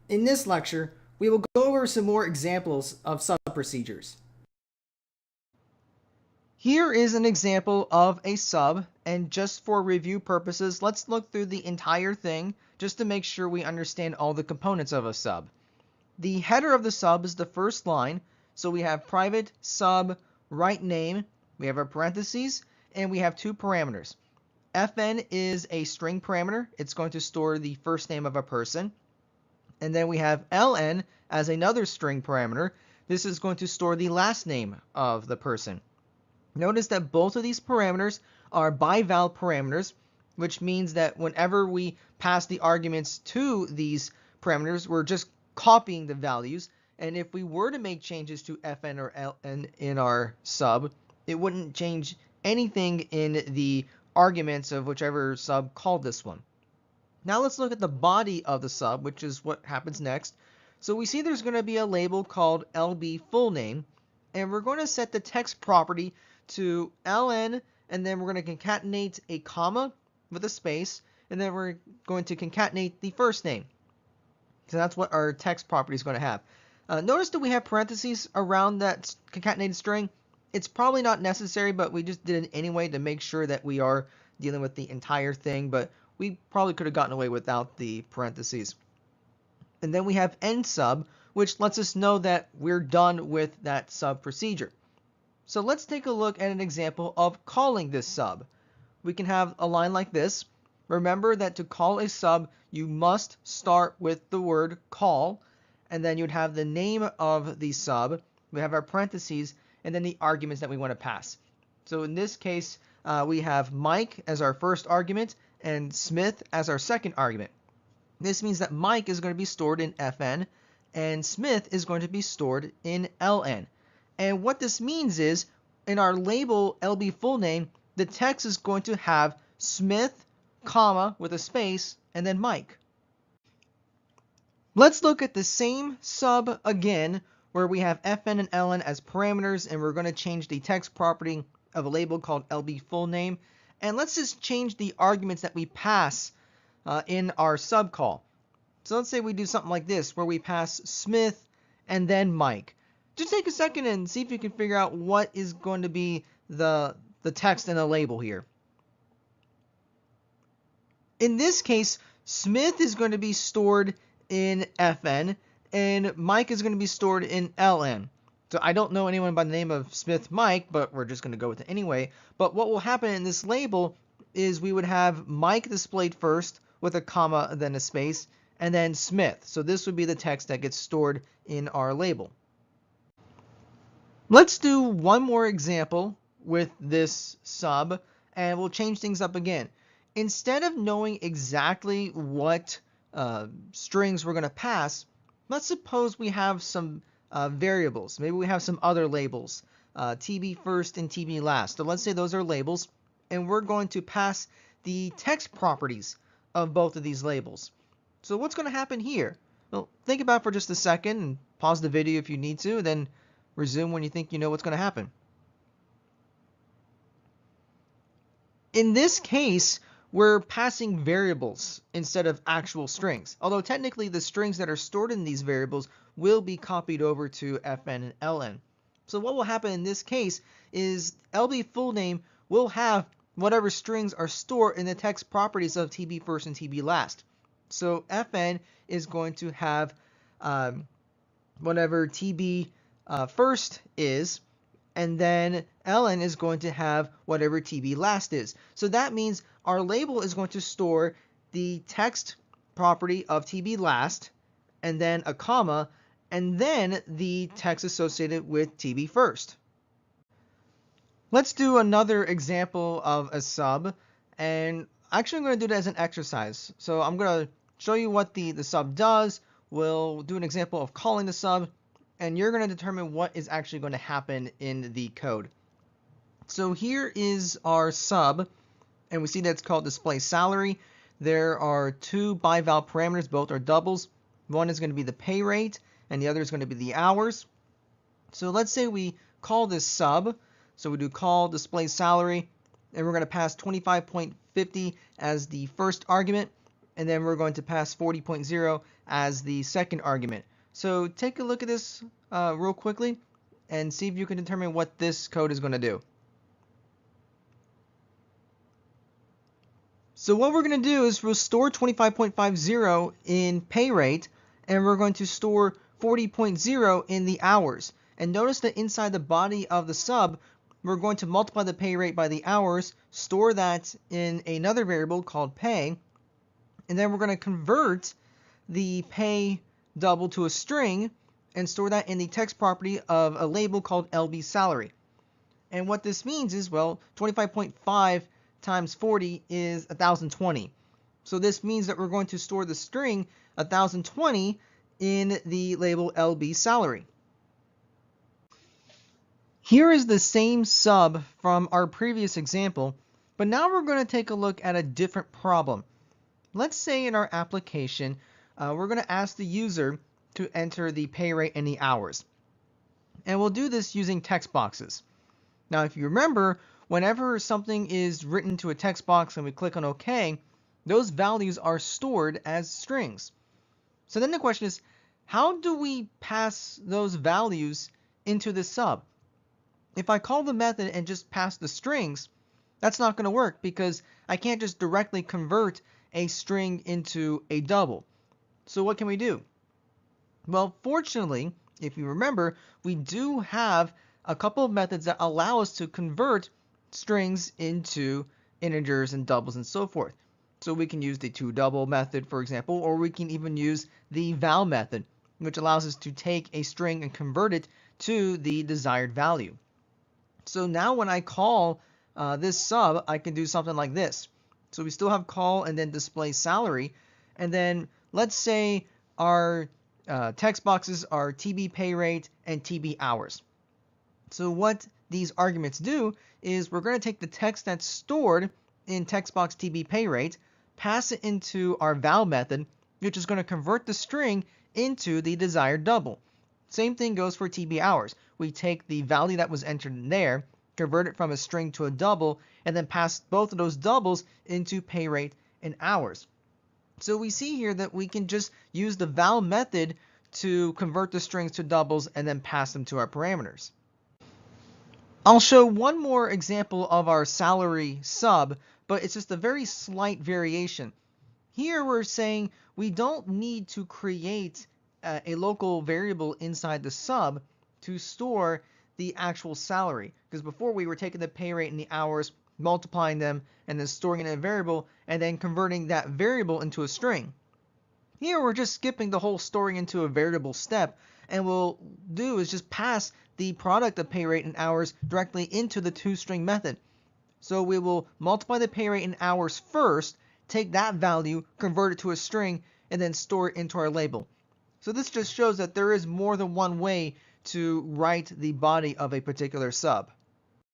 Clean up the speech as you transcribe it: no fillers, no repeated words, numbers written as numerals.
In this lecture, we will go over some more examples of sub-procedures. Here is an example of a sub, and just for review purposes, let's look through the entire thing just to make sure we understand all the components of a sub. The header of the sub is the first line, so we have private sub right name, we have our parentheses, and we have two parameters. Fn is a string parameter. It's going to store the first name of a person. And then we have ln as another string parameter. This is going to store the last name of the person. Notice that both of these parameters are bival parameters, which means that whenever we pass the arguments to these parameters, we're just copying the values. And if we were to make changes to fn or ln in our sub, it wouldn't change anything in the arguments of whichever sub called this one. Now let's look at the body of the sub, which is what happens next. So we see there's going to be a label called LB full name, and we're going to set the text property to ln, and then we're going to concatenate a comma with a space, and then we're going to concatenate the first name. So that's what our text property is going to have. Notice that we have parentheses around that concatenated string. It's probably not necessary, but we just did it anyway to make sure that we are dealing with the entire thing, but we probably could have gotten away without the parentheses. And then we have end sub, which lets us know that we're done with that sub procedure. So let's take a look at an example of calling this sub. We can have a line like this. Remember that to call a sub, you must start with the word call, and then you'd have the name of the sub. We have our parentheses, and then the arguments that we want to pass. So in this case, we have Mike as our first argument and Smith as our second argument. This means that Mike is going to be stored in fn and Smith is going to be stored in ln. And what this means is, in our label LB full name, the text is going to have Smith, comma, with a space, and then Mike. Let's look at the same sub again, where we have fn and ln as parameters, and we're going to change the text property of a label called LB full name. And let's just change the arguments that we pass in our sub call. So let's say we do something like this, where we pass Smith and then Mike. Just take a second and see if you can figure out what is going to be the text in the label here. In this case, Smith is going to be stored in fn, and Mike is going to be stored in ln. So I don't know anyone by the name of Smith Mike, but we're just going to go with it anyway. But what will happen in this label is we would have Mike displayed first with a comma, then a space, and then Smith. So this would be the text that gets stored in our label. Let's do one more example with this sub, and we'll change things up again. Instead of knowing exactly what strings we're going to pass, let's suppose we have some variables. Maybe we have some other labels, TB first and TB last. So let's say those are labels, and we're going to pass the text properties of both of these labels. So what's going to happen here? Well, think about it for just a second and pause the video if you need to, then resume when you think you know what's going to happen. In this case, we're passing variables instead of actual strings, although technically the strings that are stored in these variables will be copied over to fn and ln. So what will happen in this case is LB full name will have whatever strings are stored in the text properties of TB first and TB last. So fn is going to have whatever TB first is, and then ln is going to have whatever TB last is. So that means our label is going to store the text property of TB last, and then a comma, and then the text associated with TB first. Let's do another example of a sub, and actually I'm going to do it as an exercise. So I'm going to show you what the sub does. We'll do an example of calling the sub, and you're going to determine what is actually going to happen in the code. So here is our sub, and we see that it's called display salary. There are two bival parameters, both are doubles. One is going to be the pay rate, and the other is going to be the hours. So let's say we call this sub. So we do call display salary, and we're going to pass 25.50 as the first argument, and then we're going to pass 40.0 as the second argument. So take a look at this real quickly and see if you can determine what this code is going to do. So what we're going to do is we'll store 25.50 in pay rate, and we're going to store 40.0 in the hours. And notice that inside the body of the sub, we're going to multiply the pay rate by the hours, store that in another variable called pay, and then we're going to convert the pay double to a string and store that in the text property of a label called LB salary. And what this means is, well, 25.5 times 40 is 1020. So this means that we're going to store the string 1020 in the label LB salary. Here is the same sub from our previous example, but now we're going to take a look at a different problem. Let's say in our application, we're going to ask the user to enter the pay rate and the hours. And we'll do this using text boxes. Now, if you remember, whenever something is written to a text box and we click on OK, those values are stored as strings. So then the question is, how do we pass those values into the sub? If I call the method and just pass the strings, that's not going to work because I can't just directly convert a string into a double. So what can we do? Well, fortunately, if you remember, we do have a couple of methods that allow us to convert strings into integers and doubles and so forth. So we can use the toDouble method, for example, or we can even use the val method, which allows us to take a string and convert it to the desired value. So now when I call this sub, I can do something like this. So we still have call and then display salary, and then let's say our text boxes are TB pay rate and TB hours. So what these arguments do is we're going to take the text that's stored in text box TB pay rate, pass it into our val method, which is going to convert the string into the desired double. Same thing goes for TB hours. We take the value that was entered in there, convert it from a string to a double, and then pass both of those doubles into pay rate and hours. So we see here that we can just use the val method to convert the strings to doubles and then pass them to our parameters. I'll show one more example of our salary sub, but it's just a very slight variation. Here we're saying we don't need to create a local variable inside the sub to store the actual salary, because before we were taking the pay rate and the hours, multiplying them, and then storing it in a variable, and then converting that variable into a string. Here we're just skipping the whole storing into a variable step, and what we'll do is just pass the product of pay rate and hours directly into the toString method. So we will multiply the pay rate and hours first, take that value, convert it to a string, and then store it into our label. So this just shows that there is more than one way to write the body of a particular sub.